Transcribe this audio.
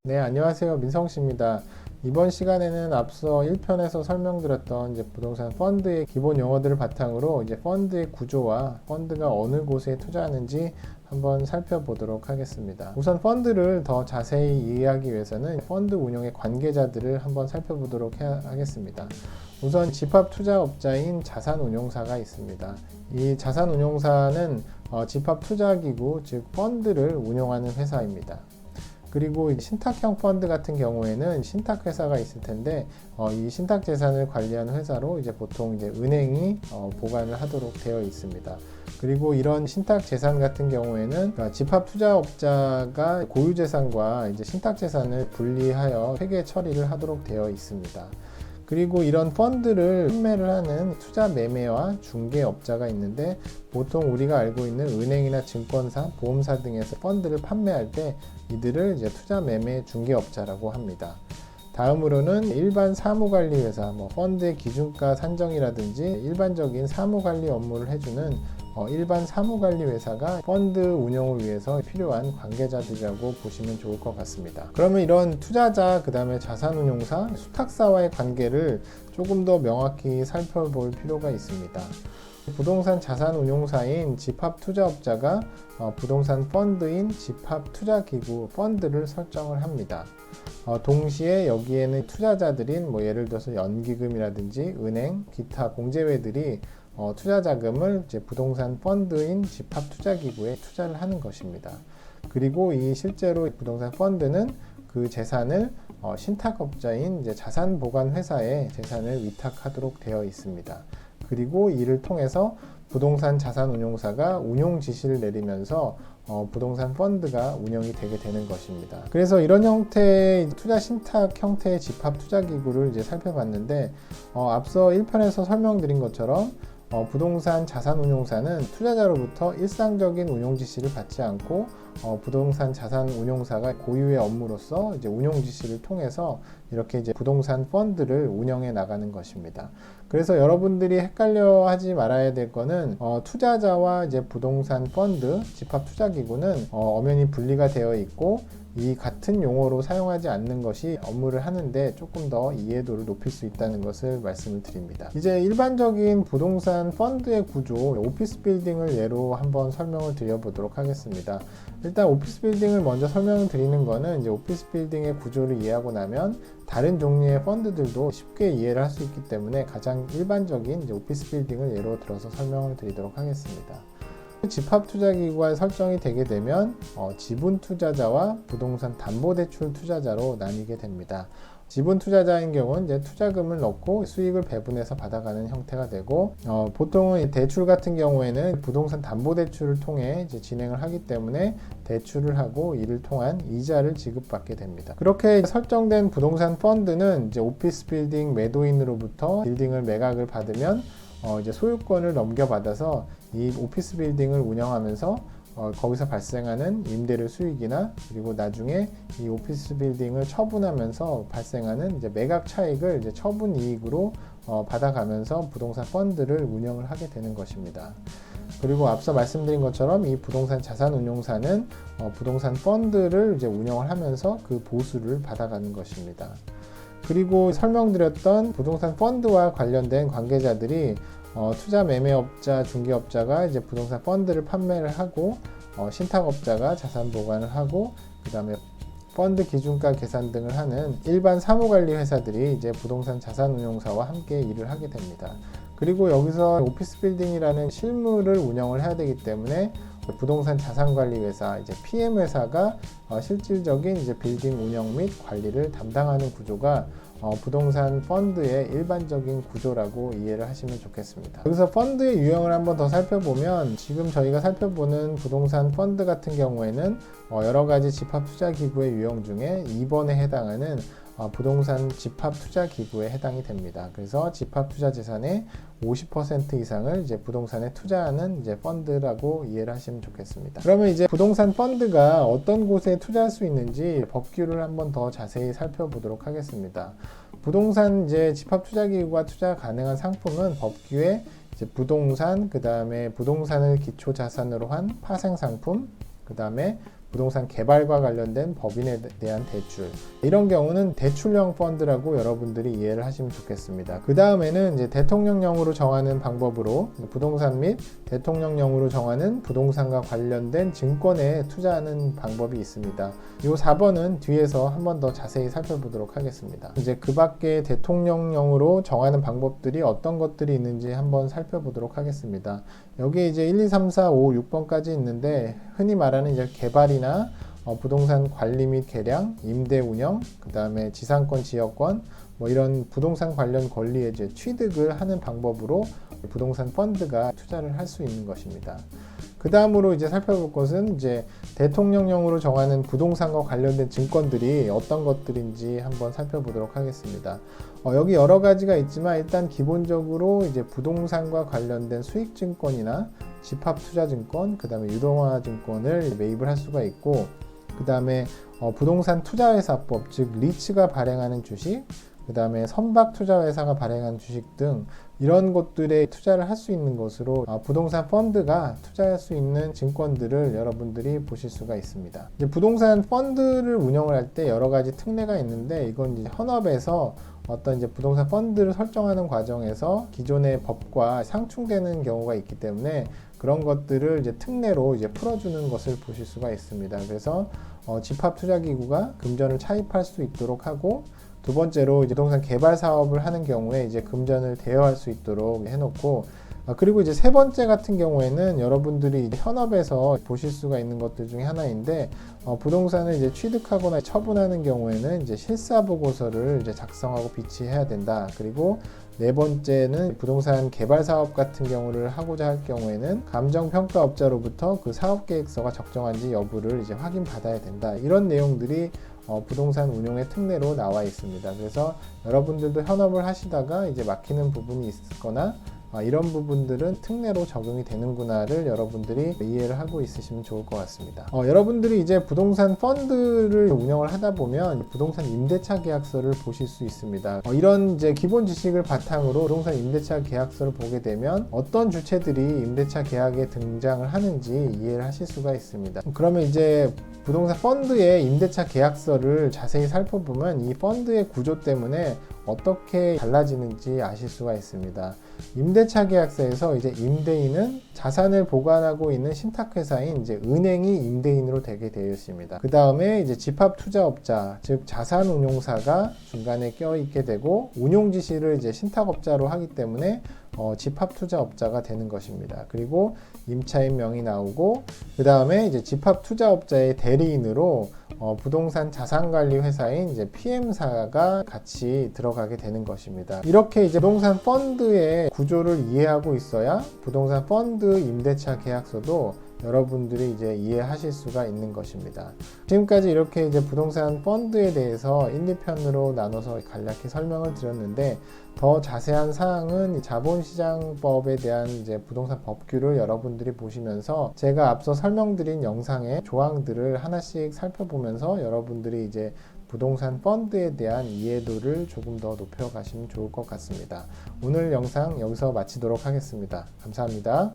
네, 안녕하세요. 민성씨입니다. 이번 시간에는 앞서 1편에서 설명드렸던 부동산 펀드의 기본 용어들을 바탕으로 펀드의 구조와 펀드가 어느 곳에 투자하는지 한번 살펴보도록 하겠습니다. 우선 펀드를 더 자세히 이해하기 위해서는 펀드 운용의 관계자들을 한번 살펴보도록 하겠습니다. 우선 집합투자업자인 자산운용사가 있습니다. 이 자산운용사는 집합투자기구, 즉 펀드를 운용하는 회사입니다. 그리고 신탁형 펀드 같은 경우에는 신탁회사가 있을 텐데 이 신탁재산을 관리하는 회사로 보통 은행이 보관을 하도록 되어 있습니다. 그리고 이런 신탁재산 같은 경우에는 집합투자업자가 고유재산과 신탁재산을 분리하여 회계 처리를 하도록 되어 있습니다. 그리고 이런 펀드를 판매를 하는 투자 매매와 중개업자가 있는데 보통 우리가 알고 있는 은행이나 증권사, 보험사 등에서 펀드를 판매할 때 이들을 투자 매매 중개업자라고 합니다. 다음으로는 일반 사무관리회사, 펀드의 기준가 산정이라든지 일반적인 사무관리 업무를 해주는 일반 사무관리회사가 펀드 운용을 위해서 필요한 관계자들이라고 보시면 좋을 것 같습니다. 그러면 이런 투자자, 그 다음에 자산운용사, 수탁사와의 관계를 조금 더 명확히 살펴볼 필요가 있습니다. 부동산 자산운용사인 집합투자업자가 부동산 펀드인 집합투자기구 펀드를 설정을 합니다. 동시에 여기에는 투자자들인 예를 들어서 연기금이라든지 은행, 기타 공제회들이 투자 자금을 부동산 펀드인 집합투자기구에 투자를 하는 것입니다. 그리고 이 실제로 부동산 펀드는 그 재산을 신탁업자인 자산보관회사에 재산을 위탁하도록 되어 있습니다. 그리고 이를 통해서 부동산 자산운용사가 운용 지시를 내리면서 부동산 펀드가 운영이 되게 되는 것입니다. 그래서 이런 형태의 투자 신탁 형태의 집합투자기구를 살펴봤는데 앞서 1편에서 설명드린 것처럼 부동산 자산운용사는 투자자로부터 일상적인 운용 지시를 받지 않고 부동산 자산운용사가 고유의 업무로서 운용 지시를 통해서 이렇게 부동산 펀드를 운영해 나가는 것입니다. 그래서 여러분들이 헷갈려 하지 말아야 될 거는 투자자와 부동산 펀드, 집합투자기구는 엄연히 분리가 되어 있고 이 같은 용어로 사용하지 않는 것이 업무를 하는데 조금 더 이해도를 높일 수 있다는 것을 말씀을 드립니다. 이제 일반적인 부동산 펀드의 구조, 오피스 빌딩을 예로 한번 설명을 드려보도록 하겠습니다. 일단 오피스 빌딩을 먼저 설명을 드리는 거는 오피스 빌딩의 구조를 이해하고 나면 다른 종류의 펀드들도 쉽게 이해를 할 수 있기 때문에 가장 일반적인 오피스 빌딩을 예로 들어서 설명을 드리도록 하겠습니다. 집합투자기구가 설정이 되게 되면 지분투자자와 부동산 담보대출 투자자로 나뉘게 됩니다. 지분투자자인 경우는 투자금을 넣고 수익을 배분해서 받아가는 형태가 되고 보통은 대출 같은 경우에는 부동산 담보대출을 통해 진행을 하기 때문에 대출을 하고 이를 통한 이자를 지급받게 됩니다. 그렇게 설정된 부동산 펀드는 오피스 빌딩 매도인으로부터 빌딩을 매각을 받으면 소유권을 넘겨받아서 이 오피스 빌딩을 운영하면서 거기서 발생하는 임대료 수익이나 그리고 나중에 이 오피스 빌딩을 처분하면서 발생하는 매각 차익을 처분 이익으로 받아가면서 부동산 펀드를 운영을 하게 되는 것입니다. 그리고 앞서 말씀드린 것처럼 이 부동산 자산운용사는 부동산 펀드를 운영을 하면서 그 보수를 받아가는 것입니다. 그리고 설명드렸던 부동산 펀드와 관련된 관계자들이 투자 매매업자, 중개업자가 부동산 펀드를 판매를 하고 신탁업자가 자산 보관을 하고 그 다음에 펀드 기준가 계산 등을 하는 일반 사무관리 회사들이 부동산 자산운용사와 함께 일을 하게 됩니다. 그리고 여기서 오피스 빌딩이라는 실물을 운영을 해야 되기 때문에 부동산 자산관리회사, PM회사가 실질적인 빌딩 운영 및 관리를 담당하는 구조가 부동산 펀드의 일반적인 구조라고 이해를 하시면 좋겠습니다. 여기서 펀드의 유형을 한번 더 살펴보면 지금 저희가 살펴보는 부동산 펀드 같은 경우에는 여러 가지 집합투자기구의 유형 중에 2번에 해당하는 부동산 집합투자기구에 해당이 됩니다. 그래서 집합투자재산의 50% 이상을 부동산에 투자하는 펀드라고 이해를 하시면 좋겠습니다. 그러면 부동산 펀드가 어떤 곳에 투자할 수 있는지 법규를 한번 더 자세히 살펴보도록 하겠습니다. 부동산 집합투자기구가 투자 가능한 상품은 법규에 부동산, 그 다음에 부동산을 기초자산으로 한 파생상품, 그 다음에 부동산 개발과 관련된 법인에 대한 대출, 이런 경우는 대출형 펀드라고 여러분들이 이해를 하시면 좋겠습니다. 그 다음에는 이제 대통령령으로 정하는 방법으로 부동산 및 대통령령으로 정하는 부동산과 관련된 증권에 투자하는 방법이 있습니다. 이 4번은 뒤에서 한 번 더 자세히 살펴보도록 하겠습니다. 이제 그 밖에 대통령령으로 정하는 방법들이 어떤 것들이 있는지 한번 살펴보도록 하겠습니다. 여기 이제 1, 2, 3, 4, 5, 6번까지 있는데 흔히 말하는 이제 개발이나 부동산 관리 및 개량, 임대 운영, 그 다음에 지상권, 지역권, 뭐 이런 부동산 관련 권리에 이제 취득을 하는 방법으로 부동산 펀드가 투자를 할 수 있는 것입니다. 그 다음으로 이제 살펴볼 것은 이제 대통령령으로 정하는 부동산과 관련된 증권들이 어떤 것들인지 한번 살펴보도록 하겠습니다. 여기 여러 가지가 있지만 일단 기본적으로 이제 부동산과 관련된 수익증권이나 집합투자증권, 그 다음에 유동화증권을 매입을 할 수가 있고, 그 다음에 부동산 투자회사법, 즉 리츠가 발행하는 주식, 그 다음에 선박투자회사가 발행한 주식 등 이런 것들에 투자를 할 수 있는 것으로 부동산 펀드가 투자할 수 있는 증권들을 여러분들이 보실 수가 있습니다. 이제 부동산 펀드를 운영을 할 때 여러 가지 특례가 있는데, 이건 이제 현업에서 어떤 이제 부동산 펀드를 설정하는 과정에서 기존의 법과 상충되는 경우가 있기 때문에 그런 것들을 이제 특례로 이제 풀어주는 것을 보실 수가 있습니다. 그래서 집합투자기구가 금전을 차입할 수 있도록 하고, 두 번째로 이제 부동산 개발 사업을 하는 경우에 이제 금전을 대여할 수 있도록 해놓고, 그리고 이제 세 번째 같은 경우에는 여러분들이 현업에서 보실 수가 있는 것들 중에 하나인데, 부동산을 이제 취득하거나 처분하는 경우에는 이제 실사 보고서를 이제 작성하고 비치해야 된다. 그리고 네 번째는 부동산 개발 사업 같은 경우를 하고자 할 경우에는 감정평가업자로부터 그 사업계획서가 적정한지 여부를 이제 확인받아야 된다. 이런 내용들이 부동산 운용의 특례로 나와 있습니다. 그래서 여러분들도 현업을 하시다가 이제 막히는 부분이 있거나 이런 부분들은 특례로 적용이 되는구나를 여러분들이 이해를 하고 있으시면 좋을 것 같습니다. 여러분들이 이제 부동산 펀드를 운영을 하다 보면 부동산 임대차 계약서를 보실 수 있습니다. 이런 이제 기본 지식을 바탕으로 부동산 임대차 계약서를 보게 되면 어떤 주체들이 임대차 계약에 등장을 하는지 이해를 하실 수가 있습니다. 그러면 이제 부동산 펀드의 임대차 계약서를 자세히 살펴보면 이 펀드의 구조 때문에 어떻게 달라지는지 아실 수가 있습니다. 임대차 계약서에서 이제 임대인은 자산을 보관하고 있는 신탁회사인 이제 은행이 임대인으로 되게 되어 있습니다. 그 다음에 이제 집합투자업자, 즉 자산운용사가 중간에 껴있게 되고, 운용 지시를 이제 신탁업자로 하기 때문에 집합투자업자가 되는 것입니다. 그리고 임차인 명이 나오고, 그 다음에 이제 집합투자업자의 대리인으로 부동산 자산관리 회사인 이제 PM사가 같이 들어가게 되는 것입니다. 이렇게 이제 부동산 펀드의 구조를 이해하고 있어야 부동산 펀드 임대차 계약서도 여러분들이 이제 이해하실 수가 있는 것입니다. 지금까지 이렇게 이제 부동산 펀드에 대해서 1, 2편으로 나눠서 간략히 설명을 드렸는데, 더 자세한 사항은 자본시장법에 대한 이제 부동산 법규를 여러분들이 보시면서 제가 앞서 설명드린 영상의 조항들을 하나씩 살펴보면서 여러분들이 이제 부동산 펀드에 대한 이해도를 조금 더 높여가시면 좋을 것 같습니다. 오늘 영상 여기서 마치도록 하겠습니다. 감사합니다.